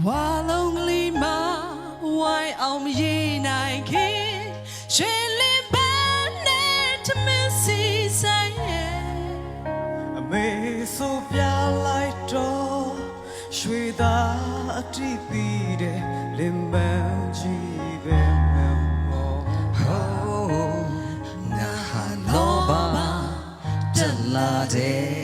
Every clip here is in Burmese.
long lima why I'm ye nike shilling band to missy say me so pia light door shwe da atipi de limban ji be mo oh na loba dala de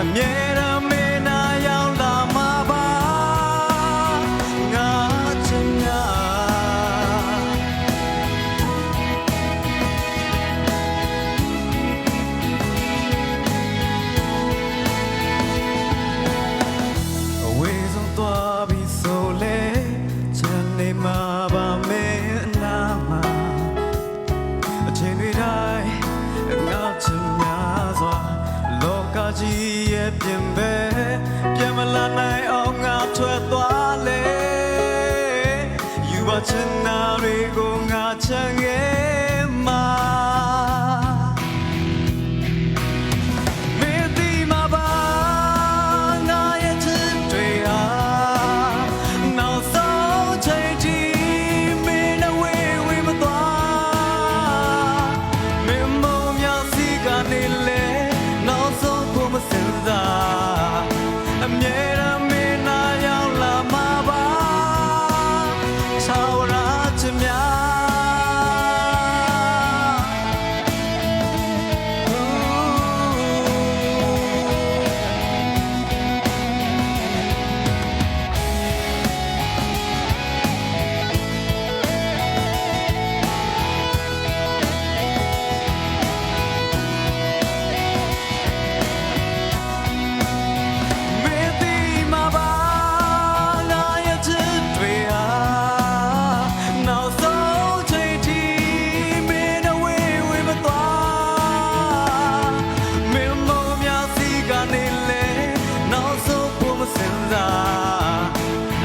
အမြဲတမ်းမင်းနာရောက်လာမှာပါငါချင်များအဝေးဆုံးသွားပြီးဆိုလေချမ်းနေမှာပါမင်းအနာမှာအချိန်တွေတိုင်းငါချင်များစွာလောကကြီးရဲ့ပြင်ပဲပြန်မလာနိုင်အောင်ငါထွက်သွားလေယူပါချင်တာတွေကိုငါချမ်းခဲ့မှာမင်းဒီမှာပါငါရဲ့ချစ်တွေဟာနောက်ဆုံးချိန်ထိမင်းနဲ့ဝေးမသွားမင်းမုံမြောက်စီကနေလေနောက်ဆုံးဖို့မစင်စားအမြဲတမ်းမင်းနာရောက်လာမှာပါချောင်းရချင်များ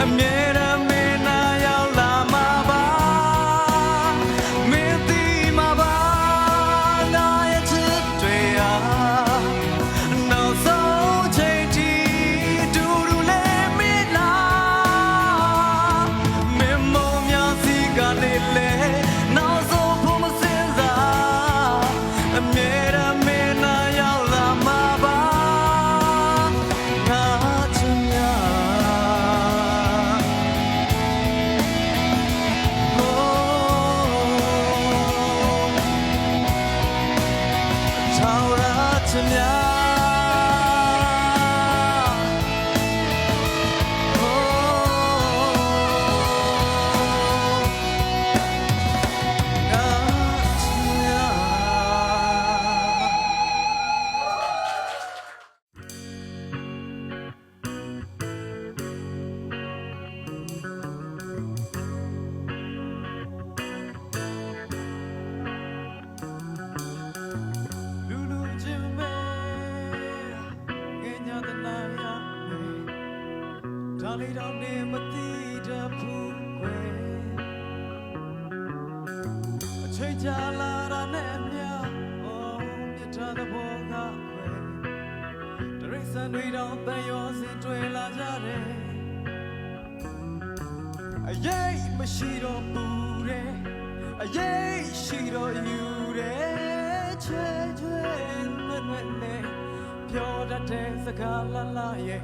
အမြဲတမ်းမင်းနာရောက်လာမှာပါမင်းဒီမှာပါငါရဲ့ချစ်တွေဟာနောက်ဆုံးချိန်ထိတူတူလေးမင်းလာမင်းမုံများစီကနေလေနောက်ဆုံးဖို့မစင်စားအမြဲတမ်းမင်းနာရောက်လာမှာပါငါချင်များချင်များဒါလေးတော့နေမသိတတ်ဘူးကွယ်အချိန်ကြာလာတာနဲ့အမျှမြတ်တာတဲ့ဘောကကွယ်တရိတ်ဆန်တွေတော့တန်ရောစင်တွေ့လာကြတယ်အရေးမရှိတော့ဘူးတဲ့အရေးရှိတော့ယူတယ်ချဲချွေနဲ့ပြောတတ်တဲ့စကားလာလာရဲ့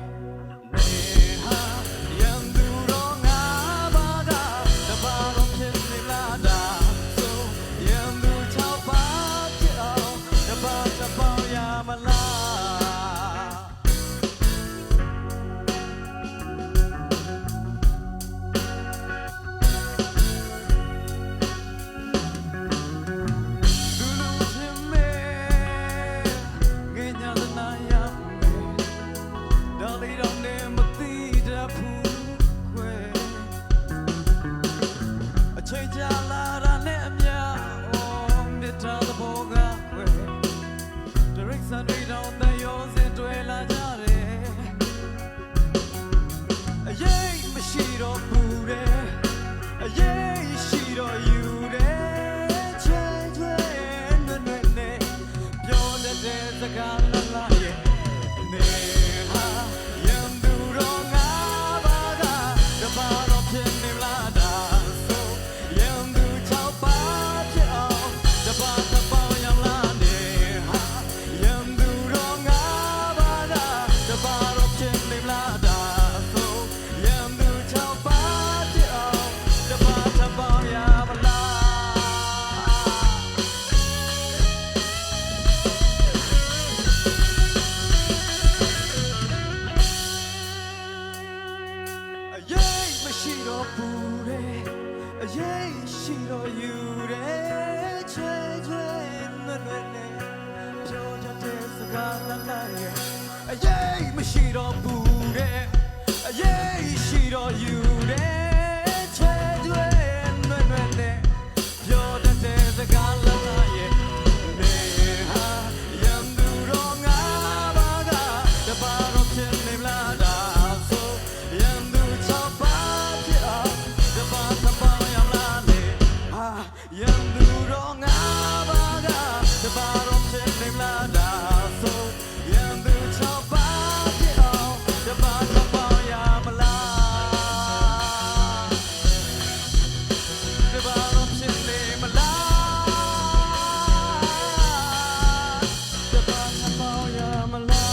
တော့ပူတယ်အရေးရှိတော့ယူတယ်ချွဲချွဲနွဲ့နွဲ့နဲ့ပြောတတ်တဲ့စကားလာလာရဲ့အရေးမရှိတော့ပူတယ်အရေးရှိတော့ယူတယ်ချွဲချွဲနွဲ့နွဲ့နဲ့ပြောတတ်တဲ့စကားလာလာရဲ့နေဟာရန်သူတော့ငါဘာကတပါတော့ဖြစ်နေလားဒါဆိုရန်သူချောက်ပါဖြစ်အောင်တပါသပါရမလားလေဟာရန်သူတော့ငါဘာကတပါတော့ဖြစ်နေလားဒါဆိုရန်သူချောက်ပါဖြစ်အောင်တပါသပါရမလားတပါတော့ဖြစ်နေမလားတပါသပါရမလား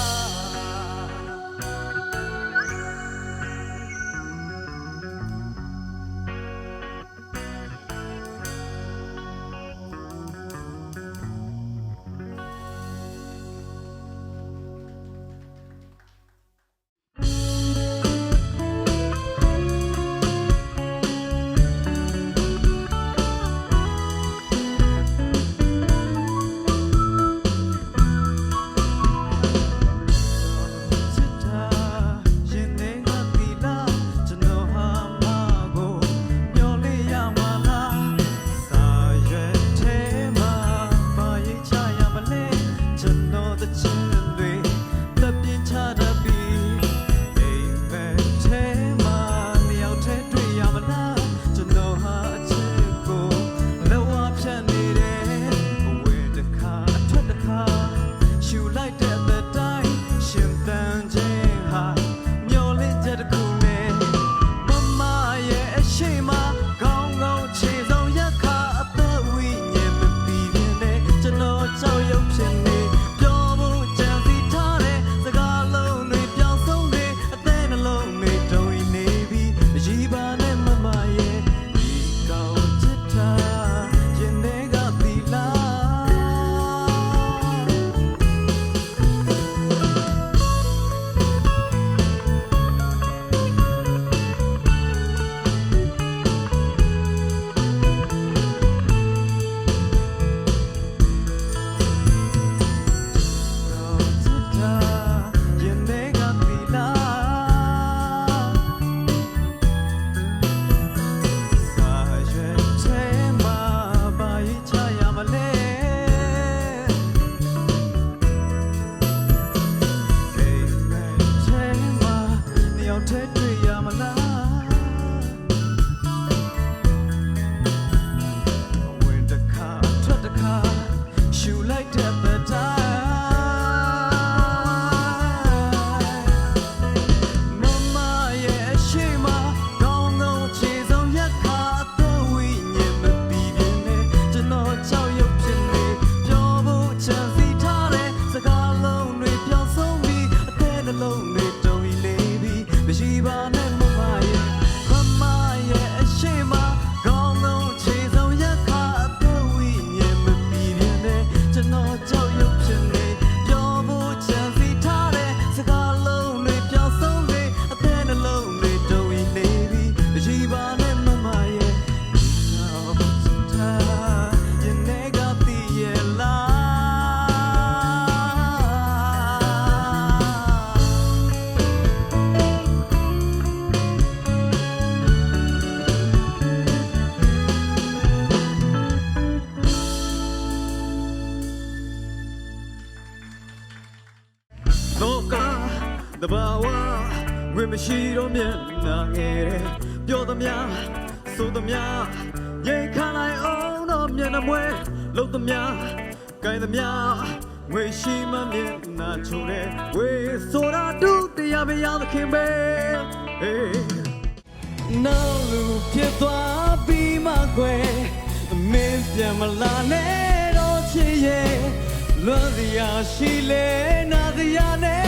တဘာဝငွေမရှိတော့မျက်နှာငယ်တယ်ပြောသမျှဆိုသမျှရိတ်ခါလိုက်အောင်တော့မျက်နှာမွဲလုံသမျှကိုင်းသမျှငွေရှိမှမျက်နှာချိုတယ်ဝေဆိုတာတူတရားမရသခင်ပဲနောက်လူဖြစ်သွားပြီးမှကွယ်မင်းပြန်မလာနဲ့တော့ချစ်ရဲ့လွန်စရာရှိလေနာစရာနဲ့